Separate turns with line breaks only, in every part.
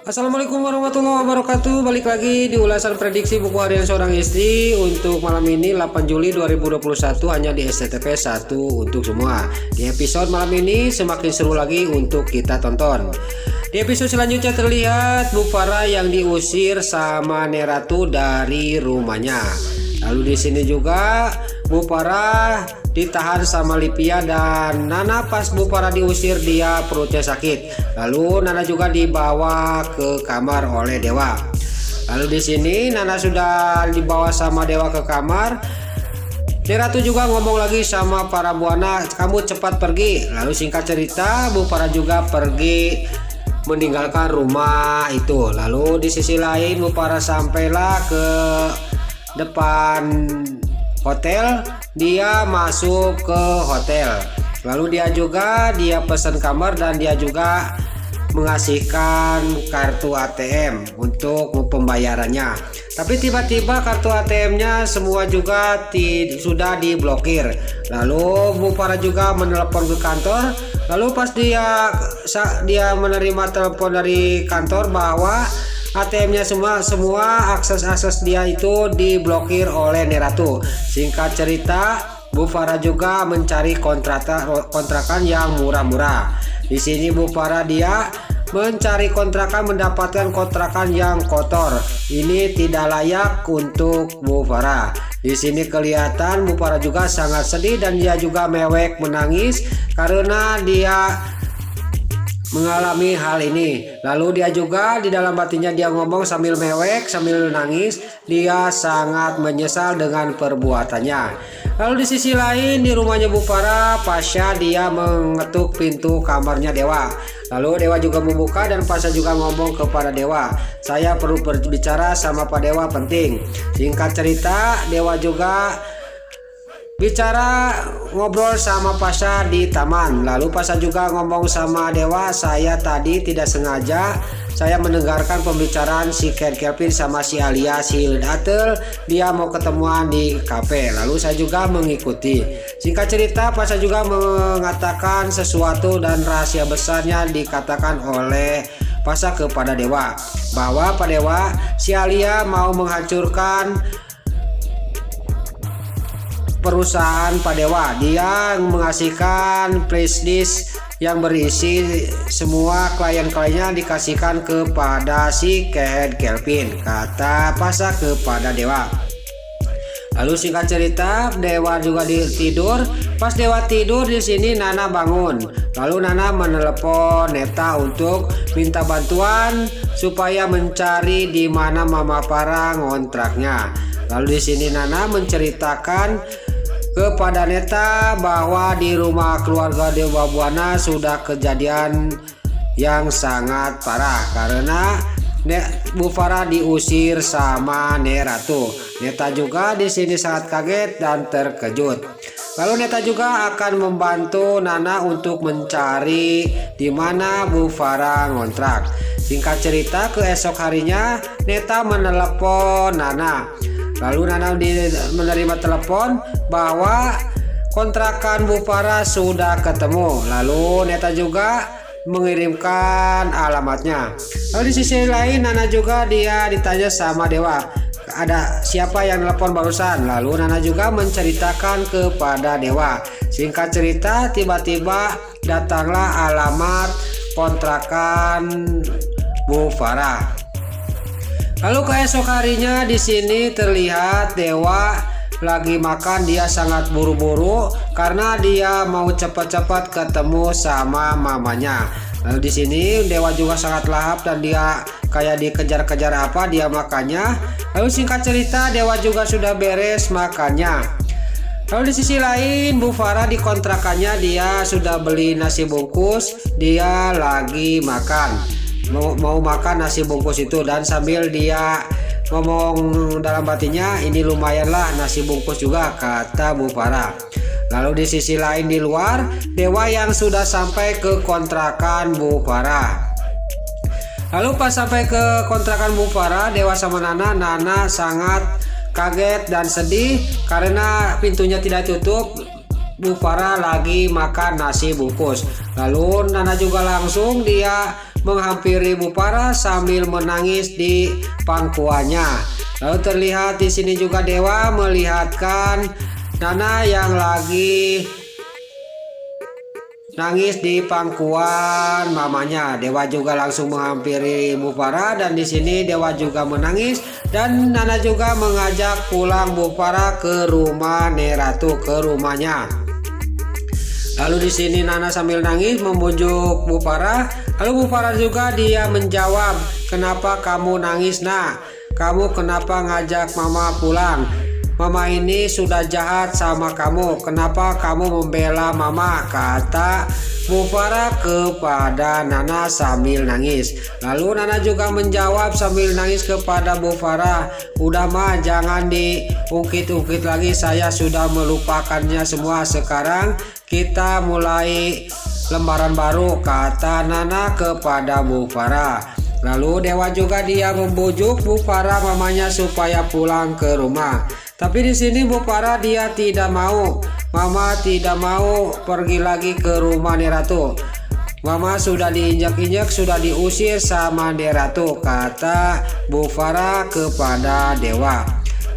Assalamualaikum warahmatullahi wabarakatuh. Balik lagi di ulasan prediksi buku harian seorang istri untuk malam ini 8 Juli 2021 hanya di SCTV 1 untuk semua. Di episode malam ini semakin seru lagi untuk kita tonton. Di episode selanjutnya terlihat Bu Farah yang diusir sama Neratu dari rumahnya. Lalu di sini juga Bu Farah ditahan sama Livia dan Nana. Pas Bu Farah diusir dia perutnya sakit. Lalu Nana juga dibawa ke kamar oleh Dewa. Lalu di sini Nana sudah dibawa sama Dewa ke kamar. Neratu juga ngomong lagi sama para buana, kamu cepat pergi. Lalu singkat cerita Bu Farah juga pergi meninggalkan rumah itu. Lalu di sisi lain Bu Farah sampailah ke depan hotel. Dia masuk ke hotel. Lalu dia pesan kamar dan dia juga mengasihkan kartu ATM untuk pembayarannya. Tapi tiba-tiba kartu ATM-nya semua juga sudah diblokir. Lalu Bu Farah juga menelepon ke kantor. Lalu pas dia menerima telepon dari kantor bahwa ATM-nya semua akses dia itu diblokir oleh Neratu. Singkat cerita, Bu Farah juga mencari kontrakan yang murah-murah. Di sini Bu Farah dia mencari kontrakan, mendapatkan kontrakan yang kotor. Ini tidak layak untuk Bu Farah. Di sini kelihatan Bu Farah juga sangat sedih dan dia juga mewek menangis karena dia mengalami hal ini. Lalu dia juga di dalam batinnya dia ngomong sambil mewek, sambil nangis. Dia sangat menyesal dengan perbuatannya. Lalu di sisi lain di rumahnya Bu Farah, Pasha dia mengetuk pintu kamarnya Dewa. Lalu Dewa juga membuka dan Pasha juga ngomong kepada Dewa, saya perlu berbicara sama Pak Dewa, penting. Singkat cerita, Dewa juga bicara ngobrol sama Pasha di taman. Lalu Pasha juga ngomong sama Dewa, saya tadi tidak sengaja saya mendengarkan pembicaraan si Ken Kelvin sama si Alia, si Datel, dia mau ketemuan di kafe. Lalu saya juga mengikuti. Singkat cerita, Pasha juga mengatakan sesuatu dan rahasia besarnya dikatakan oleh Pasha kepada Dewa, bahwa Pak Dewa, si Alia mau menghancurkan perusahaan Pak Dewa. Dia mengasihkan flash disk yang berisi semua klien-kliennya dikasihkan kepada si Ken Kelvin, kata Pasha kepada Dewa. Lalu singkat cerita, Dewa juga tidur. Pas Dewa tidur di sini Nana bangun. Lalu Nana menelepon Neta untuk minta bantuan supaya mencari di mana Mama Farah ngontraknya. Lalu di sini Nana menceritakan kepada Neta bahwa di rumah keluarga Dewa Buana sudah kejadian yang sangat parah karena Bu Farah diusir sama Neratu. Neta juga di sini sangat kaget dan terkejut. Lalu Neta juga akan membantu Nana untuk mencari di mana Bu Farah ngontrak. Singkat cerita, keesok harinya Neta menelepon Nana. Lalu Nana menerima telepon bahwa kontrakan Bu Farah sudah ketemu. Lalu Neta juga mengirimkan alamatnya. Lalu di sisi lain Nana juga dia ditanya sama Dewa, ada siapa yang telepon barusan? Lalu Nana juga menceritakan kepada Dewa. Singkat cerita, tiba-tiba datanglah alamat kontrakan Bu Farah. Lalu keesok harinya di sini terlihat Dewa lagi makan. Dia sangat buru-buru karena dia mau cepat-cepat ketemu sama mamanya. Lalu di sini Dewa juga sangat lahap dan dia kayak dikejar-kejar apa dia makannya. Lalu singkat cerita, Dewa juga sudah beres makannya. Lalu di sisi lain Bu Farah di kontrakannya dia sudah beli nasi bungkus. Dia lagi makan. Mau makan nasi bungkus itu dan sambil dia ngomong dalam batinnya, ini lumayanlah nasi bungkus juga, kata Bu Farah. Lalu di sisi lain di luar, Dewa yang sudah sampai ke kontrakan Bu Farah. Lalu pas sampai ke kontrakan Bu Farah, Dewa sama Nana sangat kaget dan sedih karena pintunya tidak tutup. Bu Farah lagi makan nasi bungkus. Lalu Nana juga langsung dia menghampiri Bu Farah sambil menangis di pangkuannya. Lalu terlihat di sini juga Dewa melihatkan Nana yang lagi nangis di pangkuan mamanya. Dewa juga langsung menghampiri Bu Farah dan di sini Dewa juga menangis dan Nana juga mengajak pulang Bu Farah ke rumah Neratu, ke rumahnya. Lalu di sini Nana sambil nangis membujuk Bu Farah. Lalu Bu Farah juga dia menjawab, "Kenapa kamu nangis, Nak? Kamu kenapa ngajak Mama pulang? Mama ini sudah jahat sama kamu. Kenapa kamu membela Mama?" kata Bu Farah kepada Nana sambil nangis. Lalu Nana juga menjawab sambil nangis kepada Bu Farah, "Udah mah, jangan diungkit-ungkit lagi. Saya sudah melupakannya semua. Sekarang kita mulai lembaran baru," kata Nana kepada Bu Farah. Lalu Dewa juga dia membujuk Bu Farah mamanya supaya pulang ke rumah. Tapi di sini Bu Farah dia tidak mau. Mama tidak mau pergi lagi ke rumah Neratu. Mama sudah diinjak-injak, sudah diusir sama Neratu, kata Bu Farah kepada Dewa.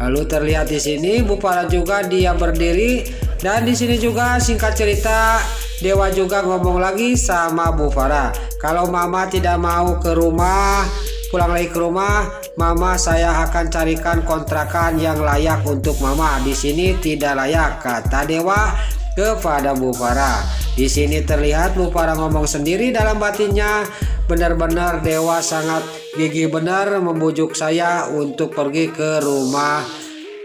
Lalu terlihat di sini Bu Farah juga dia berdiri dan di sini juga singkat cerita Dewa juga ngomong lagi sama Bu Farah, "Kalau Mama tidak mau ke rumah, pulang lagi ke rumah, Mama saya akan carikan kontrakan yang layak untuk Mama. Di sini tidak layak," kata Dewa kepada Bu Farah. Di sini terlihat Bu Farah ngomong sendiri dalam batinnya, "Benar-benar Dewa sangat gigih benar membujuk saya untuk pergi ke rumah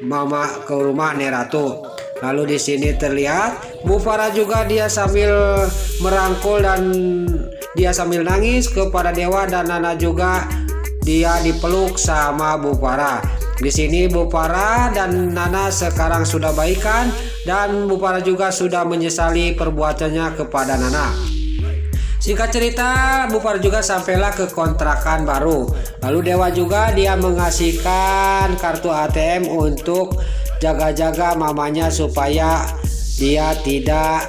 Mama, ke rumah Neratu." Lalu di sini terlihat Bu Farah juga dia sambil merangkul dan dia sambil nangis kepada Dewa dan Nana juga dia dipeluk sama Bu Farah. Di sini Bu Farah dan Nana sekarang sudah baikan dan Bu Farah juga sudah menyesali perbuatannya kepada Nana. Singkat cerita, Bu Farah juga sampailah ke kontrakan baru. Lalu Dewa juga dia mengasihkan kartu ATM untuk jaga-jaga mamanya supaya dia tidak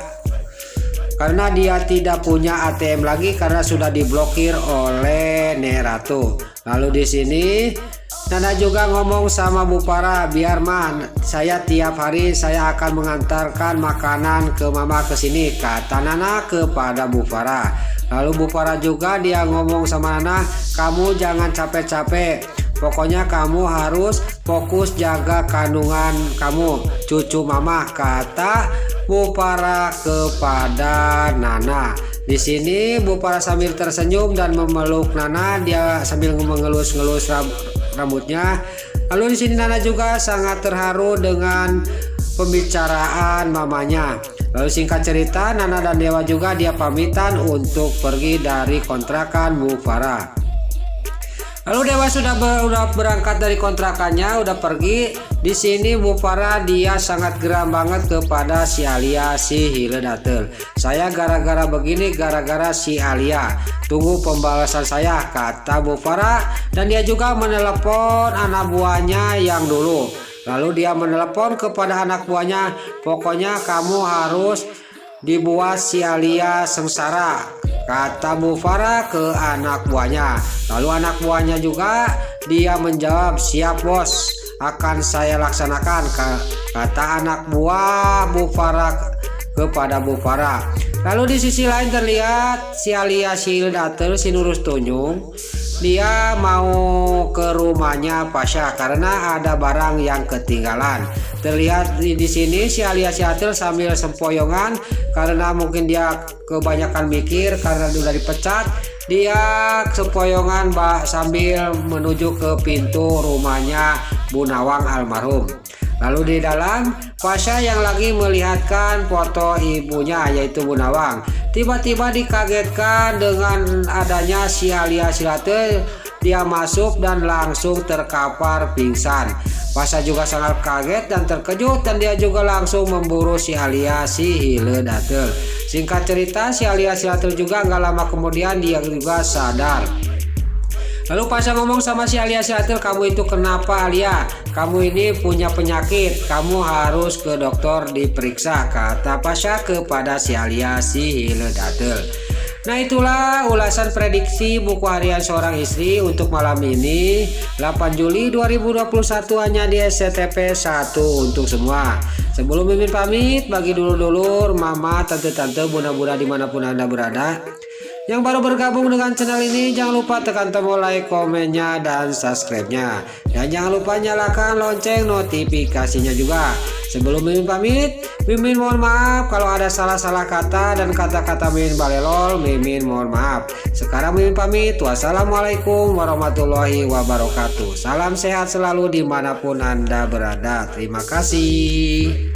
punya ATM lagi karena sudah diblokir oleh Neratu. Lalu di sini Nana juga ngomong sama Bu Farah, "Biar man, saya tiap hari saya akan mengantarkan makanan ke Mama ke sini," kata Nana kepada Bu Farah. Lalu Bu Farah juga dia ngomong sama Nana, "Kamu jangan capek-capek. Pokoknya kamu harus fokus jaga kandungan kamu, cucu Mama," kata Bu Farah kepada Nana. Di sini Bu Farah sambil tersenyum dan memeluk Nana, dia sambil mengelus-ngelus rambutnya. Lalu di sini Nana juga sangat terharu dengan pembicaraan mamanya. Lalu singkat cerita Nana dan Dewa juga dia pamitan untuk pergi dari kontrakan Bu Farah. Lalu Dewa sudah berangkat dari kontrakannya, udah pergi. Di sini Bu Farah dia sangat geram banget kepada si Alia si Hiledatel. "Saya gara-gara begini, gara-gara si Alia. Tunggu pembalasan saya," kata Bu Farah dan dia juga menelepon anak buahnya yang dulu. Lalu dia menelepon kepada anak buahnya, "Pokoknya kamu harus dibuat si Alia sengsara," kata Bu Farah ke anak buahnya. Lalu anak buahnya juga dia menjawab, "Siap bos, akan saya laksanakan," kata anak buah Bu Farah kepada Bu Farah. Lalu di sisi lain terlihat si Alia si Hildatel si Nurus Tunyung dia mau ke rumahnya Pasha karena ada barang yang ketinggalan. Terlihat di sini si Alia si Hildatel sambil sempoyongan karena mungkin dia kebanyakan mikir karena sudah dipecat. Dia sempoyongan sambil menuju ke pintu rumahnya Bu Nawang almarhum. Lalu di dalam Pasha yang lagi melihatkan foto ibunya yaitu Bu Nawang. Tiba-tiba dikagetkan dengan adanya si Alia si Hildatel. Dia masuk dan langsung terkapar pingsan. Pasha juga sangat kaget dan terkejut dan dia juga langsung memburu si Alia si Hildatel. Singkat cerita si Alia si Hildatel juga nggak lama kemudian dia juga sadar. Lalu Pasha ngomong sama si Alia si Hildatel, "Kamu itu kenapa Alia? Kamu ini punya penyakit, kamu harus ke dokter diperiksa," kata Pasha kepada si Alia si Hildatel. Nah, itulah ulasan prediksi buku harian seorang istri untuk malam ini 8 Juli 2021 hanya di SCTV 1 untuk semua. Sebelum Mimin pamit, bagi dulur-dulur, mama, tante-tante, bunda-bunda dimanapun Anda berada yang baru bergabung dengan channel ini, jangan lupa tekan tombol like, komennya, dan subscribe-nya. Dan jangan lupa nyalakan lonceng notifikasinya juga. Sebelum Mimin pamit, Mimin mohon maaf kalau ada salah-salah kata dan kata-kata Mimin balelol, Mimin mohon maaf. Sekarang Mimin pamit, wassalamualaikum warahmatullahi wabarakatuh. Salam sehat selalu dimanapun Anda berada. Terima kasih.